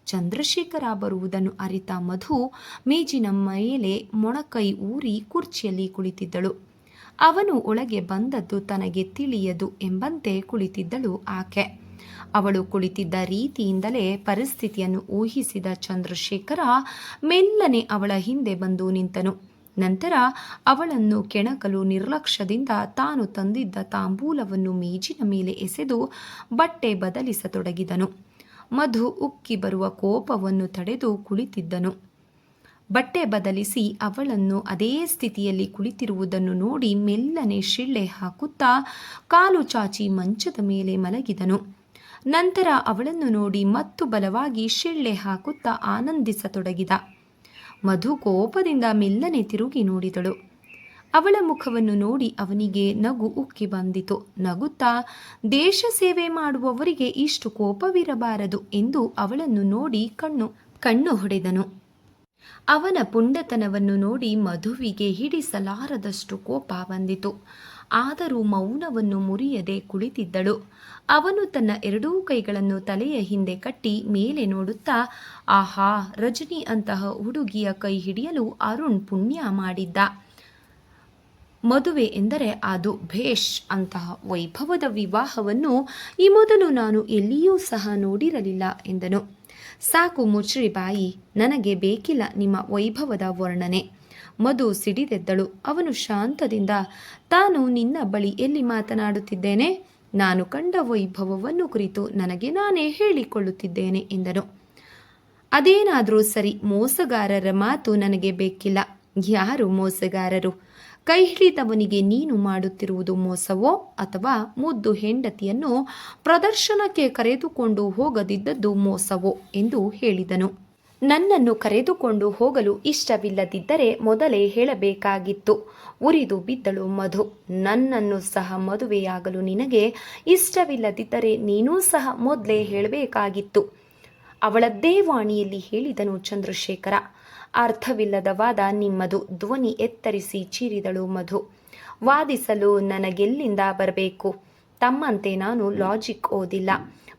ಚಂದ್ರಶೇಖರ ಬರುವುದನ್ನು ಅರಿತ ಮಧು ಮೇಜಿನ ಮೇಲೆ ಮೊಣಕೈ ಊರಿ ಕುರ್ಚಿಯಲ್ಲಿ ಕುಳಿತಿದ್ದಳು. ಅವನು ಒಳಗೆ ಬಂದದ್ದು ತನಗೆ ತಿಳಿಯದು ಎಂಬಂತೆ ಕುಳಿತಿದ್ದಳು ಆಕೆ. ಅವಳು ಕುಳಿತಿದ್ದ ರೀತಿಯಿಂದಲೇ ಪರಿಸ್ಥಿತಿಯನ್ನು ಊಹಿಸಿದ ಚಂದ್ರಶೇಖರ ಮೆಲ್ಲನೆ ಅವಳ ಹಿಂದೆ ಬಂದು ನಿಂತನು. ನಂತರ ಅವಳನ್ನು ಕೆಣಕಲು ನಿರ್ಲಕ್ಷ್ಯದಿಂದ ತಾನು ತಂದಿದ್ದ ತಾಂಬೂಲವನ್ನು ಮೇಜಿನ ಮೇಲೆ ಎಸೆದು ಬಟ್ಟೆ ಬದಲಿಸತೊಡಗಿದನು. ಮಧು ಉಕ್ಕಿ ಬರುವ ಕೋಪವನ್ನು ತಡೆದು ಕುಳಿತಿದ್ದನು. ಬಟ್ಟೆ ಬದಲಿಸಿ ಅವಳನ್ನು ಅದೇ ಸ್ಥಿತಿಯಲ್ಲಿ ಕುಳಿತಿರುವುದನ್ನು ನೋಡಿ ಮೆಲ್ಲನೆ ಶಿಳ್ಳೆ ಹಾಕುತ್ತಾ ಕಾಲು ಚಾಚಿ ಮಂಚದ ಮೇಲೆ ಮಲಗಿದನು. ನಂತರ ಅವಳನ್ನು ನೋಡಿ ಮತ್ತು ಬಲವಾಗಿ ಶಿಳ್ಳೆ ಹಾಕುತ್ತಾ ಆನಂದಿಸತೊಡಗಿದ. ಮಧು ಕೋಪದಿಂದ ಮೆಲ್ಲನೆ ತಿರುಗಿ ನೋಡಿದಳು. ಅವಳ ಮುಖವನ್ನು ನೋಡಿ ಅವನಿಗೆ ನಗು ಉಕ್ಕಿ ಬಂದಿತು. ನಗುತ್ತಾ, ದೇಶ ಸೇವೆ ಮಾಡುವವರಿಗೆ ಇಷ್ಟು ಕೋಪವಿರಬಾರದು ಎಂದು ಅವಳನ್ನು ನೋಡಿ ಕಣ್ಣು ಹೊಡೆದನು. ಅವನ ಪುಂಡತನವನ್ನು ನೋಡಿ ಮಧುವಿಗೆ ಹಿಡಿಸಲಾರದಷ್ಟು ಕೋಪ ಬಂದಿತು. ಆದರೂ ಮೌನವನ್ನು ಮುರಿಯದೆ ಕುಳಿತಿದ್ದಳು. ಅವನು ತನ್ನ ಎರಡೂ ಕೈಗಳನ್ನು ತಲೆಯ ಹಿಂದೆ ಕಟ್ಟಿ ಮೇಲೆ ನೋಡುತ್ತಾ, ಆಹಾ, ರಜನಿ ಅಂತಹ ಹುಡುಗಿಯ ಕೈ ಹಿಡಿಯಲು ಅರುಣ್ ಪುಣ್ಯ ಮಾಡಿದ್ದ. ಮದುವೆ ಎಂದರೆ ಅದು ಭೇಷ್. ಅಂತಹ ವೈಭವದ ವಿವಾಹವನ್ನು ಈ ಮೊದಲು ನಾನು ಎಲ್ಲಿಯೂ ಸಹ ನೋಡಿರಲಿಲ್ಲ ಎಂದನು. ಸಾಕು ಮುಚ್ಚ್ರಿ ಬಾಯಿ, ನನಗೆ ಬೇಕಿಲ್ಲ ನಿಮ್ಮ ವೈಭವದ ವರ್ಣನೆ. ಮಧು ಸಿಡಿದೆದ್ದಳು. ಅವನು ಶಾಂತದಿಂದ, ತಾನು ನಿನ್ನ ಬಳಿ ಎಲ್ಲಿ ಮಾತನಾಡುತ್ತಿದ್ದೇನೆ? ನಾನು ಕಂಡ ವೈಭವವನ್ನು ಕುರಿತು ನನಗೆ ನಾನೇ ಹೇಳಿಕೊಳ್ಳುತ್ತಿದ್ದೇನೆ ಎಂದನು. ಅದೇನಾದರೂ ಸರಿ, ಮೋಸಗಾರರ ಮಾತು ನನಗೆ ಬೇಕಿಲ್ಲ. ಯಾರು ಮೋಸಗಾರರು? ಕೈ ಹಿಡಿದವನಿಗೆ ನೀನು ಮಾಡುತ್ತಿರುವುದು ಮೋಸವೋ ಅಥವಾ ಮುದ್ದು ಹೆಂಡತಿಯನ್ನು ಪ್ರದರ್ಶನಕ್ಕೆ ಕರೆದುಕೊಂಡು ಹೋಗದಿದ್ದದ್ದು ಮೋಸವೋ ಎಂದು ಹೇಳಿದನು. ನನ್ನನ್ನು ಕರೆದುಕೊಂಡು ಹೋಗಲು ಇಷ್ಟವಿಲ್ಲದಿದ್ದರೆ ಮೊದಲೇ ಹೇಳಬೇಕಾಗಿತ್ತು. ಉರಿದು ಬಿದ್ದಳು ಮಧು. ನನ್ನನ್ನು ಸಹ ಮದುವೆಯಾಗಲು ನಿನಗೆ ಇಷ್ಟವಿಲ್ಲದಿದ್ದರೆ ನೀನೂ ಸಹ ಮೊದಲೇ ಹೇಳಬೇಕಾಗಿತ್ತು. ಅವಳದ್ದೇ ವಾಣಿಯಲ್ಲಿ ಹೇಳಿದನು ಚಂದ್ರಶೇಖರ. ಅರ್ಥವಿಲ್ಲದ ವಾದ ನಿಮ್ಮದು. ಧ್ವನಿ ಎತ್ತರಿಸಿ ಚೀರಿದಳು ಮಧು. ವಾದಿಸಲು ನನಗೆಲ್ಲಿಂದ ಬರಬೇಕು? ತಮ್ಮಂತೆ ನಾನು ಲಾಜಿಕ್ ಓದಿಲ್ಲ.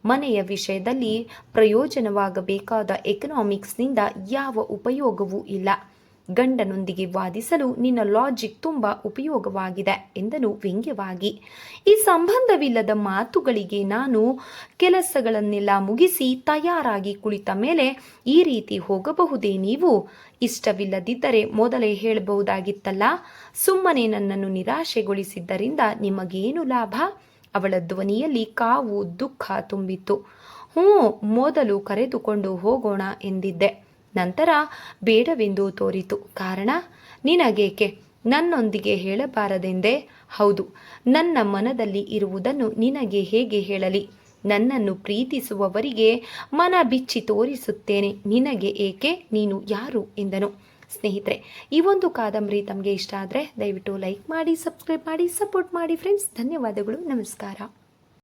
ಮನೆಯ ವಿಷಯದಲ್ಲಿ ಪ್ರಯೋಜನವಾಗಬೇಕಾದ ಎಕನಾಮಿಕ್ಸ್ನಿಂದ ಯಾವ ಉಪಯೋಗವೂ ಇಲ್ಲ. ಗಂಡನೊಂದಿಗೆ ವಾದಿಸಲು ನಿನ್ನ ಲಾಜಿಕ್ ತುಂಬ ಉಪಯೋಗವಾಗಿದೆ ಎಂದನು ವ್ಯಂಗ್ಯವಾಗಿ. ಈ ಸಂಬಂಧವಿಲ್ಲದ ಮಾತುಗಳಿಗೆ ನಾನು ಕೆಲಸಗಳನ್ನೆಲ್ಲ ಮುಗಿಸಿ ತಯಾರಾಗಿ ಕುಳಿತ ಮೇಲೆ ಈ ರೀತಿ ಹೋಗಬಹುದೇ? ನೀವು ಇಷ್ಟವಿಲ್ಲದಿದ್ದರೆ ಮೊದಲೇ ಹೇಳಬಹುದಾಗಿತ್ತಲ್ಲ. ಸುಮ್ಮನೆ ನನ್ನನ್ನು ನಿರಾಶೆಗೊಳಿಸಿದ್ದರಿಂದ ನಿಮಗೇನು ಲಾಭ? ಅವಳ ಧ್ವನಿಯಲ್ಲಿ ಕಾವು ದುಃಖ ತುಂಬಿತ್ತು. ಮೊದಲು ಕರೆದುಕೊಂಡು ಹೋಗೋಣ ಎಂದಿದ್ದೆ, ನಂತರ ಬೇಡವೆಂದು ತೋರಿತು. ಕಾರಣ ನಿನಗೇಕೆ? ನನ್ನೊಂದಿಗೆ ಹೇಳಬಾರದೆಂದೇ? ಹೌದು, ನನ್ನ ಮನದಲ್ಲಿ ಇರುವುದನ್ನು ನಿನಗೆ ಹೇಗೆ ಹೇಳಲಿ? ನನ್ನನ್ನು ಪ್ರೀತಿಸುವವರಿಗೆ ಮನ ಬಿಚ್ಚಿ ತೋರಿಸುತ್ತೇನೆ. ನಿನಗೆ ಏಕೆ? ನೀನು ಯಾರು ಎಂದನು. ಸ್ನೇಹಿತರೆ, ಈ ಒಂದು ಕಾದಂಬರಿ ತಮಗೆ ಇಷ್ಟ ಆದರೆ ದಯವಿಟ್ಟು ಲೈಕ್ ಮಾಡಿ, ಸಬ್ಸ್ಕ್ರೈಬ್ ಮಾಡಿ, ಸಪೋರ್ಟ್ ಮಾಡಿ ಫ್ರೆಂಡ್ಸ್. ಧನ್ಯವಾದಗಳು. ನಮಸ್ಕಾರ.